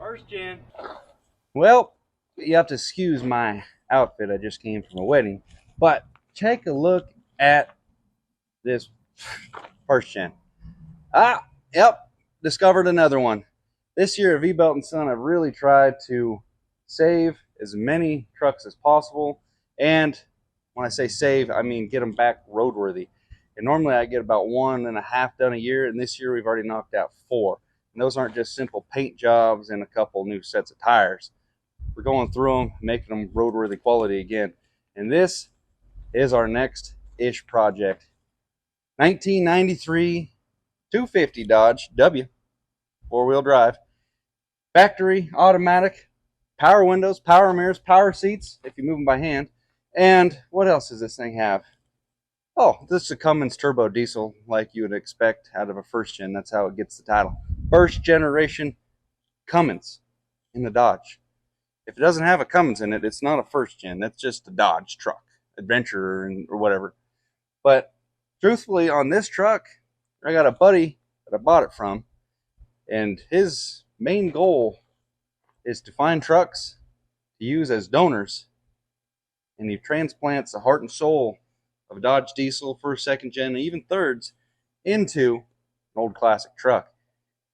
First gen. Well, you have to excuse my outfit. I just came from a wedding. But take a look at this first gen. Yep, discovered another one. This year at V-Belt & Son, I've really tried to save as many trucks as possible. And when I say save, I mean get them back roadworthy. And normally I get about 1.5 done a year, and this year we've already knocked out 4. And those aren't just simple paint jobs and a couple new sets of tires. We're going through them, making them roadworthy quality again. And this is our next-ish project. 1993 250 Dodge W, 4-wheel drive. Factory, automatic, power windows, power mirrors, power seats if you move them by hand. And what else does this thing have? Oh, this is a Cummins turbo diesel like you would expect out of a first gen. That's how it gets the title. First generation Cummins in the Dodge. If it doesn't have a Cummins in it, it's not a first gen. That's just a Dodge truck, Adventurer or whatever. But truthfully, on this truck, I got a buddy that I bought it from, and his main goal is to find trucks to use as donors, and he transplants the heart and soul of a Dodge diesel, first, second gen, and even thirds into an old classic truck.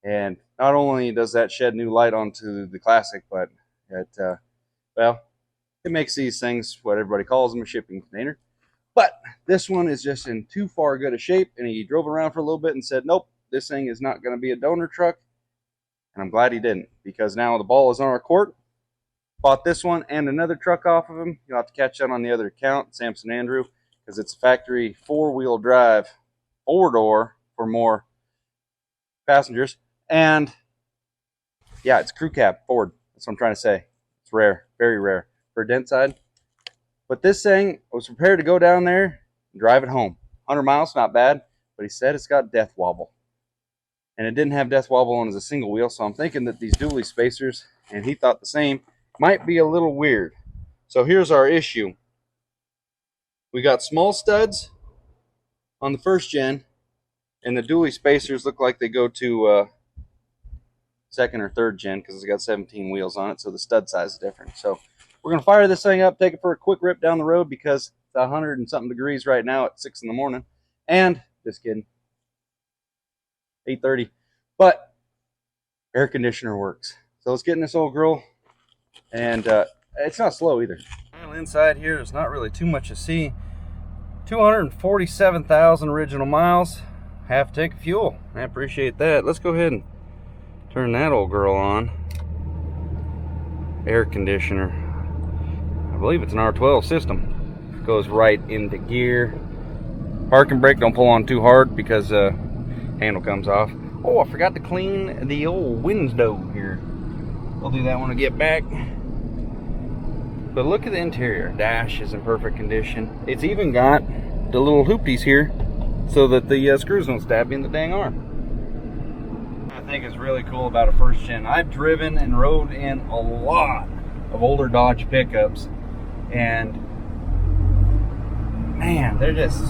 And not only does that shed new light onto the classic, but it makes these things what everybody calls them, a shipping container. But this one is just in too far good a shape, and he drove around for a little bit and said, nope, this thing is not going to be a donor truck. And I'm glad he didn't, because now the ball is on our court. Bought this one and another truck off of him. You'll have to catch that on the other account, Samson Andrew, because it's a factory 4-wheel drive, 4-door for more passengers. And yeah, it's crew cab Ford. That's what I'm trying to say. It's rare, very rare for a dent side. But this thing, I was prepared to go down there and drive it home. 100 miles, not bad. But he said it's got death wobble. And it didn't have death wobble on as a single wheel. So I'm thinking that these dually spacers, and he thought the same, might be a little weird. So here's our issue. We got small studs on the first gen, and the dually spacers look like they go to second or third gen because it's got 17 wheels on it, so the stud size is different. So we're going to fire this thing up, take it for a quick rip down the road because it's 100 and something degrees right now at 6 in the morning. And, just kidding, 8:30. But air conditioner works. So let's get in this old girl. And it's not slow either. Well, inside here, there's not really too much to see. 247,000 original miles. Half tank of fuel. I appreciate that. Let's go ahead and turn that old girl on. Air conditioner. I believe it's an R12 system. Goes right into gear. Parking brake, don't pull on too hard because handle comes off. Oh, I forgot to clean the old window here. I'll do that when I get back. But look at the interior. Dash is in perfect condition. It's even got the little hoopties here so that the screws don't stab you in the dang arm. I think is really cool about a first gen. I've driven and rode in a lot of older Dodge pickups, and man, they're just,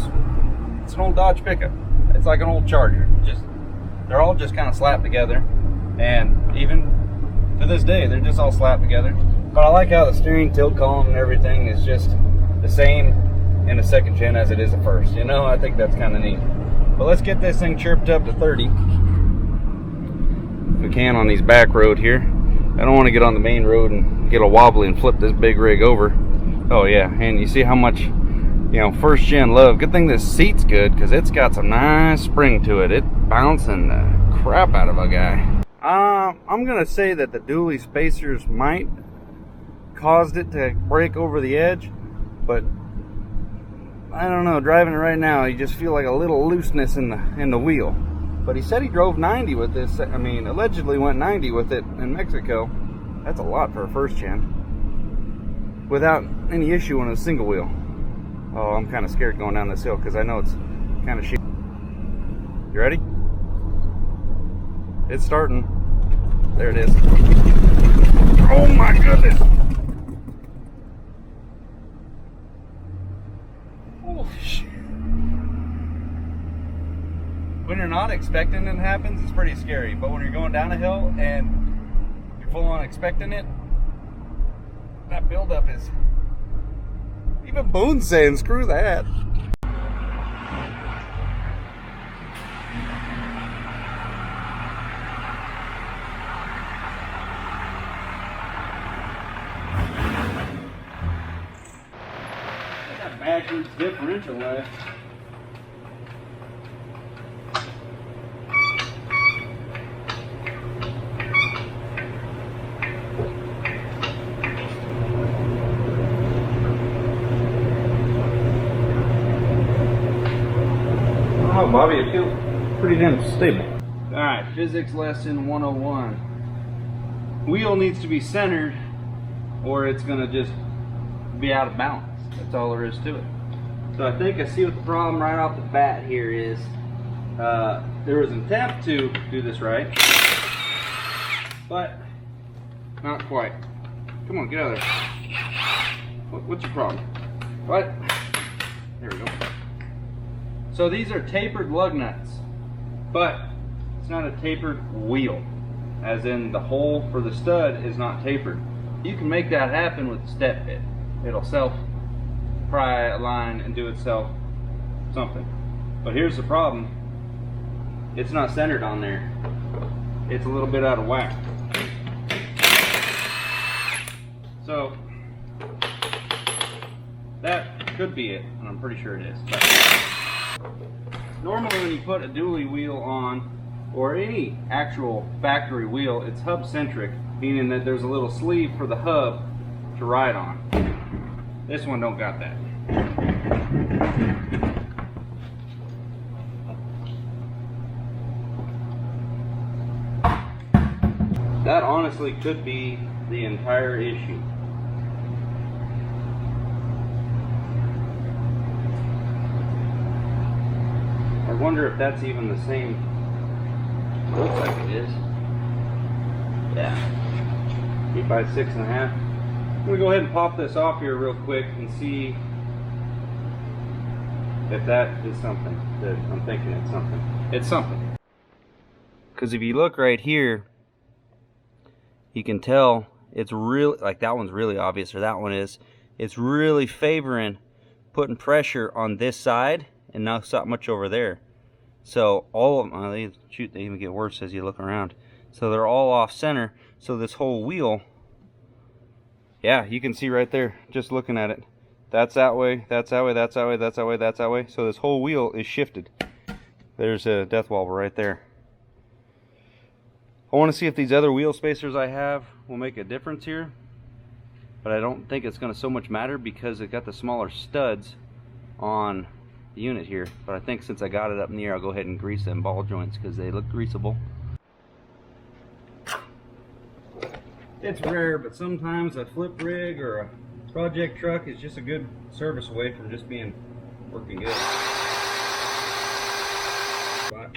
it's an old Dodge pickup. It's like an old Charger. They're all just kind of slapped together, and even to this day, they're just all slapped together. But I like how the steering, tilt column, and everything is just the same in the second gen as it is the first. You know, I think that's kind of neat. But let's get this thing chirped up to 30. If we can on these back road here. I don't want to get on the main road and get a wobbly and flip this big rig over. Oh yeah, and you see how much, you know, first gen love. Good thing this seat's good because it's got some nice spring to it. It's bouncing the crap out of a guy. I'm gonna say that the dually spacers might caused it to break over the edge, but I don't know, driving it right now you just feel like a little looseness in the wheel. But he said he drove 90 with this. I mean, allegedly went 90 with it in Mexico. That's a lot for a first gen without any issue on a single wheel. Oh, I'm kind of scared going down this hill because I know it's kind of shit. You ready? It's starting. There it is. Oh my goodness. Oh shit. When you're not expecting it happens, it's pretty scary. But when you're going down a hill and you're full on expecting it. That buildup is... Even Boone's saying, screw that. That backwards differential left. Oh, Bobby, it feels pretty damn stable. Alright, physics lesson 101. Wheel needs to be centered or it's going to just be out of balance. That's all there is to it. So I think I see what the problem right off the bat here is. There was an attempt to do this right, but not quite. Come on, get out of there. What's your problem? What? There we go. So these are tapered lug nuts, but it's not a tapered wheel, as in the hole for the stud is not tapered. You can make that happen with the step bit. It'll self-pry a line and do itself something. But here's the problem. It's not centered on there. It's a little bit out of whack. So that could be it, and I'm pretty sure it is. But normally when you put a dually wheel on, or any actual factory wheel, it's hub centric, meaning that there's a little sleeve for the hub to ride on. This one don't got that. That honestly could be the entire issue. I wonder if that's even the same. Looks like it is. Yeah. 8 by 6.5. I'm gonna go ahead and pop this off here real quick and see if that is something. That I'm thinking it's something. It's something. Because if you look right here, you can tell it's really, like that one's really obvious, or that one is. It's really favoring putting pressure on this side and not so much over there. So all of them, they even get worse as you look around. So they're all off center. So this whole wheel, yeah, you can see right there, just looking at it. That's that way, that's that way, that's that way, that's that way, that's that way. So this whole wheel is shifted. There's a death wobble right there. I want to see if these other wheel spacers I have will make a difference here. But I don't think it's going to so much matter because it got the smaller studs on the unit here. But I think since I got it up in the air, I'll go ahead and grease them ball joints because they look greasable. It's rare, but sometimes a flip rig or a project truck is just a good service away from just being working good. But,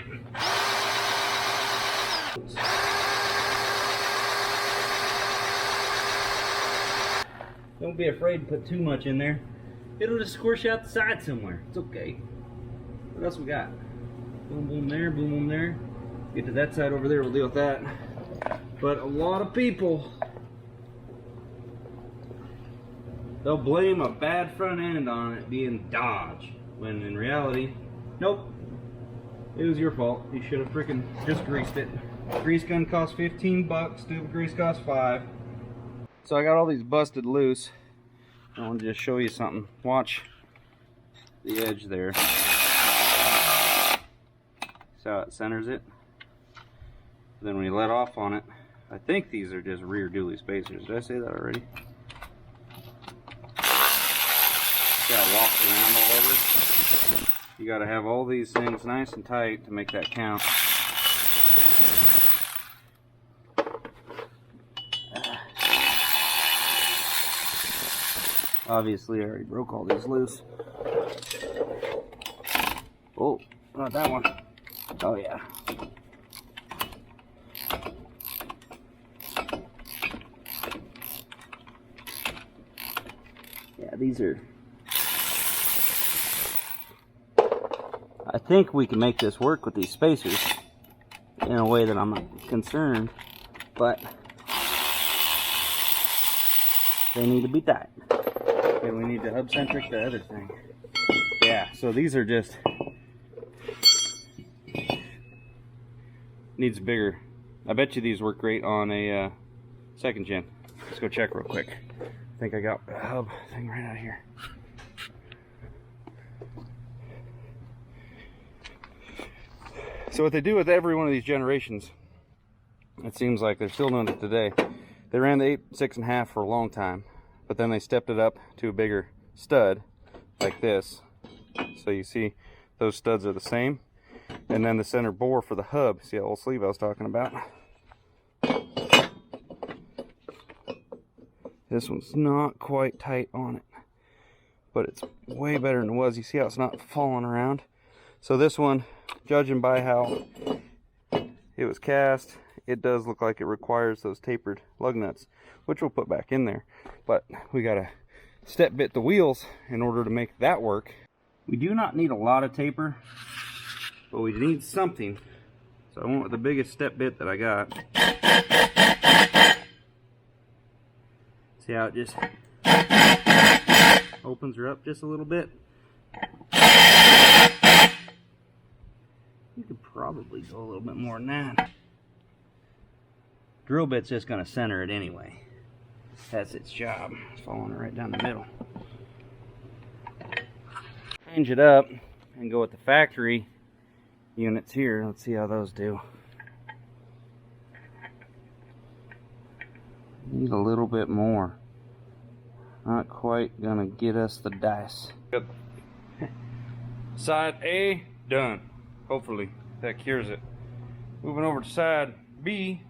don't be afraid to put too much in there. It'll just squish out the side somewhere. It's okay. What else we got? Boom, boom there, boom, boom there. Get to that side over there, we'll deal with that. But a lot of people, they'll blame a bad front end on it being Dodge, when in reality, nope, it was your fault. You should have freaking just greased it. Grease gun costs 15 bucks, stupid grease costs 5. So I got all these busted loose. I want to just show you something. Watch the edge there. See how it centers it? Then when you let off on it, I think these are just rear dually spacers. Did I say that already? See how it walks around all over? You got to have all these things nice and tight to make that count. Obviously, I already broke all these loose. Oh, not that one. Oh, yeah. Yeah, these are... I think we can make this work with these spacers in a way that I'm not concerned, but they need to be tight. Okay, we need to hub centric the other thing. Yeah, so these are just, needs bigger. I bet you these work great on a second gen. Let's go check real quick. I think I got a hub thing right out here. So what they do with every one of these generations, it seems like they're still doing it today. They ran the 8, 6.5 for a long time, but then they stepped it up to a bigger stud like this. So you see those studs are the same. And then the center bore for the hub, see that little sleeve I was talking about? This one's not quite tight on it, but it's way better than it was. You see how it's not falling around? So this one, judging by how it was cast, it does look like it requires those tapered lug nuts, which we'll put back in there. But we gotta step bit the wheels in order to make that work. We do not need a lot of taper, but we need something. So I went with the biggest step bit that I got. See how it just opens her up just a little bit? You could probably go a little bit more than that. Drill bit's just going to center it anyway. That's its job. It's following it right down the middle. Change it up and go with the factory units here. Let's see how those do. Need a little bit more. Not quite gonna get us the dice. Good. Side A done. Hopefully that cures it. Moving over to side B.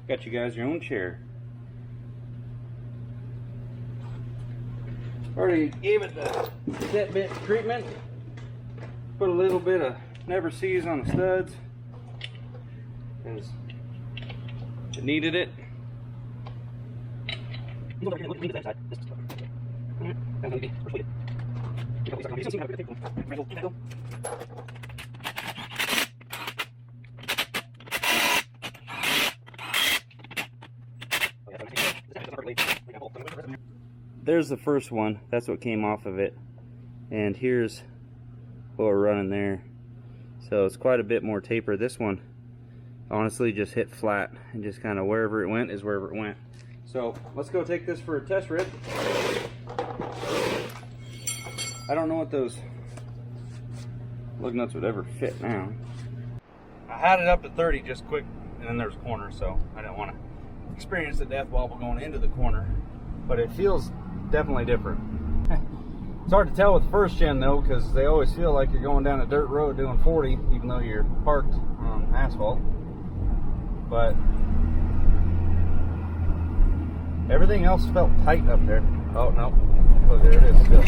Got you guys your own chair. Already gave it the step bit treatment. Put a little bit of never sees on the studs, because it needed it. There's the first one. That's what came off of it. And here's what we're running there. So it's quite a bit more taper. This one honestly just hit flat, and just kind of wherever it went is wherever it went. So let's go take this for a test rip. I don't know what those lug nuts would ever fit now. I had it up to 30 just quick, and then there's corners, so I didn't want to experience the death wobble going into the corner. But it feels definitely different. It's hard to tell with first gen though, because they always feel like you're going down a dirt road doing 40, even though you're parked on asphalt. But everything else felt tight up there. Oh no, oh, there it is still.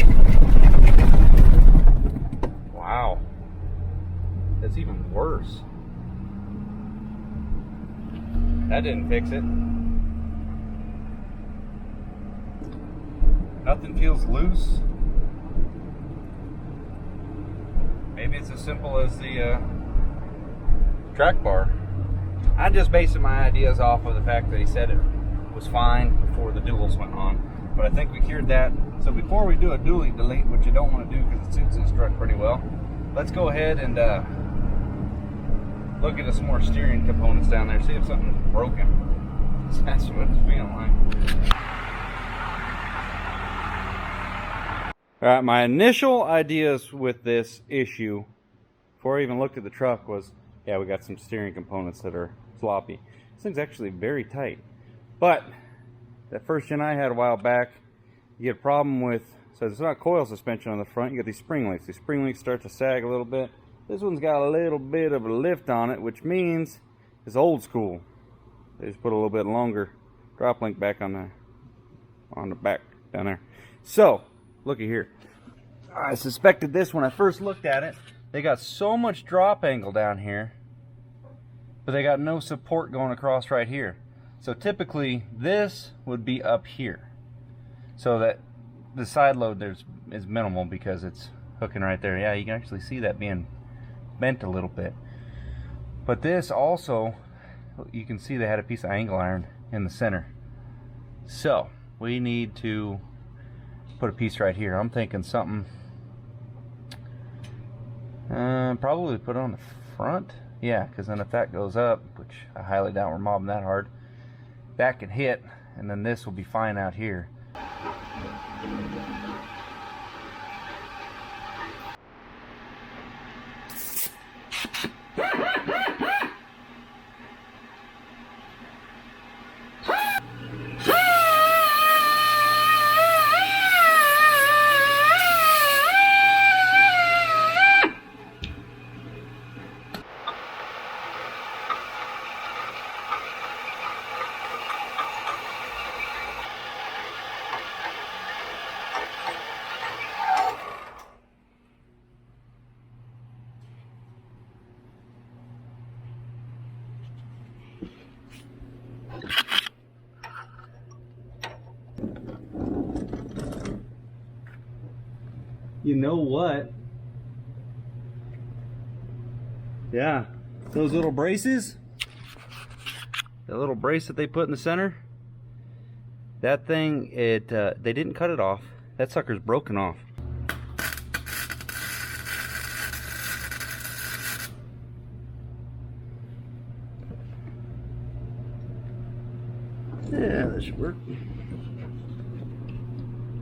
Wow, that's even worse. That didn't fix it. Nothing feels loose. Maybe it's as simple as the track bar. I'm just basing my ideas off of the fact that he said it was fine before the duals went on. But I think we cured that. So before we do a dually delete, which you don't want to do because it suits this truck pretty well, let's go ahead and look at some more steering components down there, see if something's broken. That's what it's feeling like. Alright, my initial ideas with this issue, before I even looked at the truck, was, yeah, we got some steering components that are floppy. This thing's actually very tight. But, that first gen I had a while back, you get a problem with, so it's not coil suspension on the front, you got these spring links. These spring links start to sag a little bit. This one's got a little bit of a lift on it, which means it's old school. They just put a little bit longer drop link back on the back down there. So, looky here. I suspected this when I first looked at it. They got so much drop angle down here, but they got no support going across right here. So typically this would be up here, so that the side load is minimal because it's hooking right there. Yeah, you can actually see that being bent a little bit. But this also, you can see they had a piece of angle iron in the center. So we need to put a piece right here. I'm thinking something, probably put it on the front. Yeah, because then if that goes up, which I highly doubt we're mobbing that hard, that can hit, and then this will be fine out here. You know what? Yeah, those little braces, the little brace that they put in the center, that thing, they didn't cut it off. That sucker's broken off. Yeah, that should work.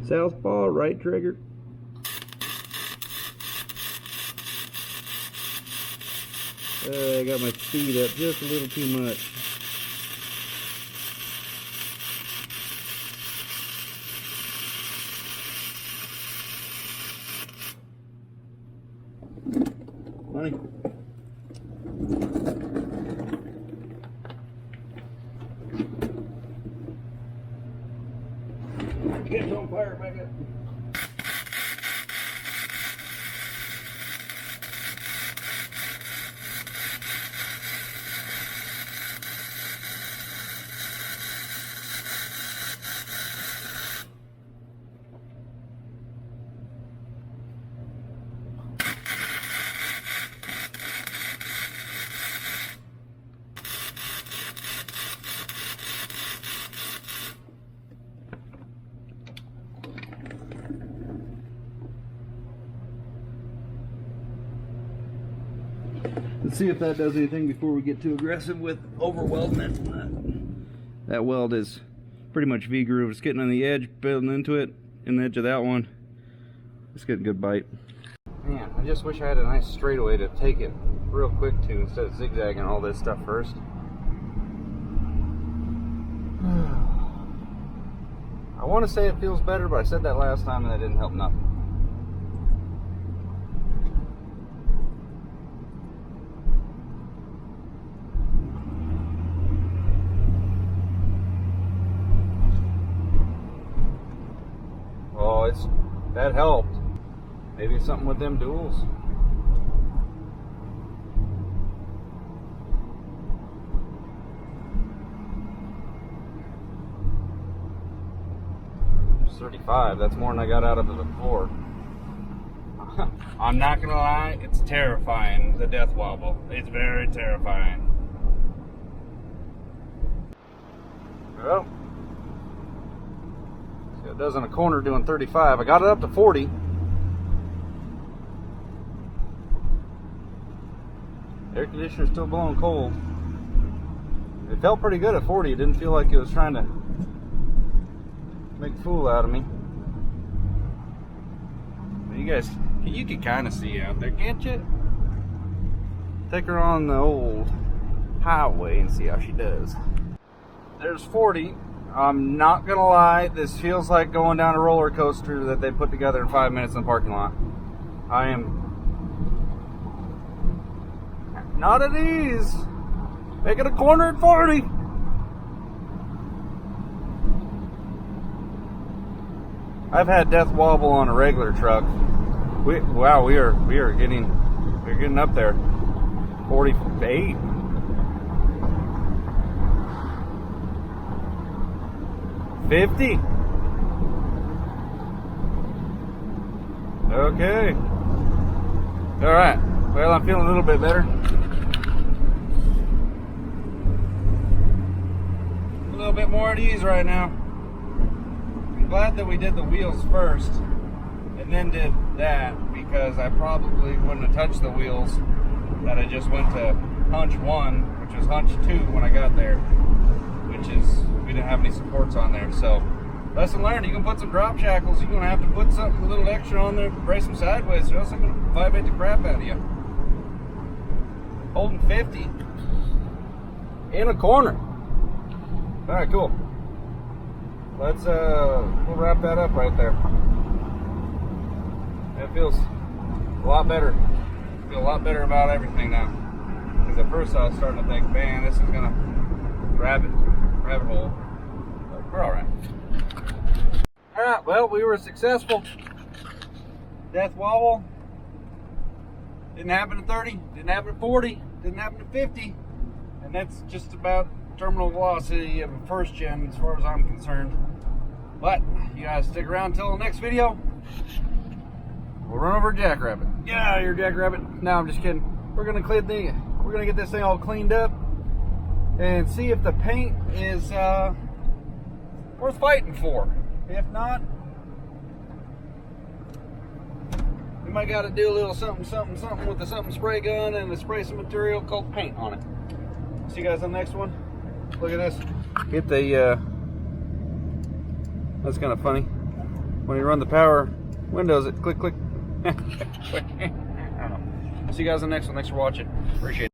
Southpaw, right trigger. I got my speed up just a little too much. Money. Get on fire back up. Let's see if that does anything before we get too aggressive with overwelding it. That weld is pretty much V-groove. It's getting on the edge, building into it, in the edge of that one. It's getting a good bite. Man, I just wish I had a nice straightaway to take it real quick to, instead of zigzagging all this stuff first. I want to say it feels better, but I said that last time and that didn't help nothing. Oh, that helped. Maybe it's something with them duals. It's 35. That's more than I got out of it before. I'm not gonna lie, it's terrifying, the death wobble. It's very terrifying. Well, see, it does in a corner doing 35. I got it up to 40. Air conditioner's still blowing cold. It felt pretty good at 40. It didn't feel like it was trying to make a fool out of me. But you guys, you can kind of see out there, can't you? Take her on the old highway and see how she does. There's 40. I'm not gonna lie, this feels like going down a roller coaster that they put together in 5 minutes in the parking lot. I am not at ease. Making a corner at 40. I've had death wobble on a regular truck. Wow, we're getting up there. 48. $50. Okay. All right. Well, I'm feeling a little bit better. bit more at ease right now. I'm glad that we did the wheels first and then did that, because I probably wouldn't have touched the wheels that I just went to hunch 1, which was hunch 2 when I got there, which is, we didn't have any supports on there. So lesson learned, you can put some drop shackles, you're gonna have to put something a little extra on there, brace them sideways, or else I'm gonna vibrate the crap out of you. Holding 50 in a corner. All right, cool. Let's we'll wrap that up right there. It feels a lot better. I feel a lot better about everything now. Because at first I was starting to think, man, this is gonna rabbit hole. But we're all right. All right. Well, we were successful. Death wobble. Didn't happen at 30. Didn't happen at 40. Didn't happen at 50. And that's just about terminal velocity of a first gen as far as I'm concerned. But you guys stick around until the next video. We'll run over a jackrabbit. Get out of here, jackrabbit. No, I'm just kidding. We're gonna get this thing all cleaned up and see if the paint is worth fighting for. If not, we might got to do a little something with the something spray gun and spray some material called paint on it. See you guys on the next one. Look at this. Hit the that's kind of funny. When you run the power windows, it click. I don't know. See you guys on the next one. Thanks for watching. Appreciate it.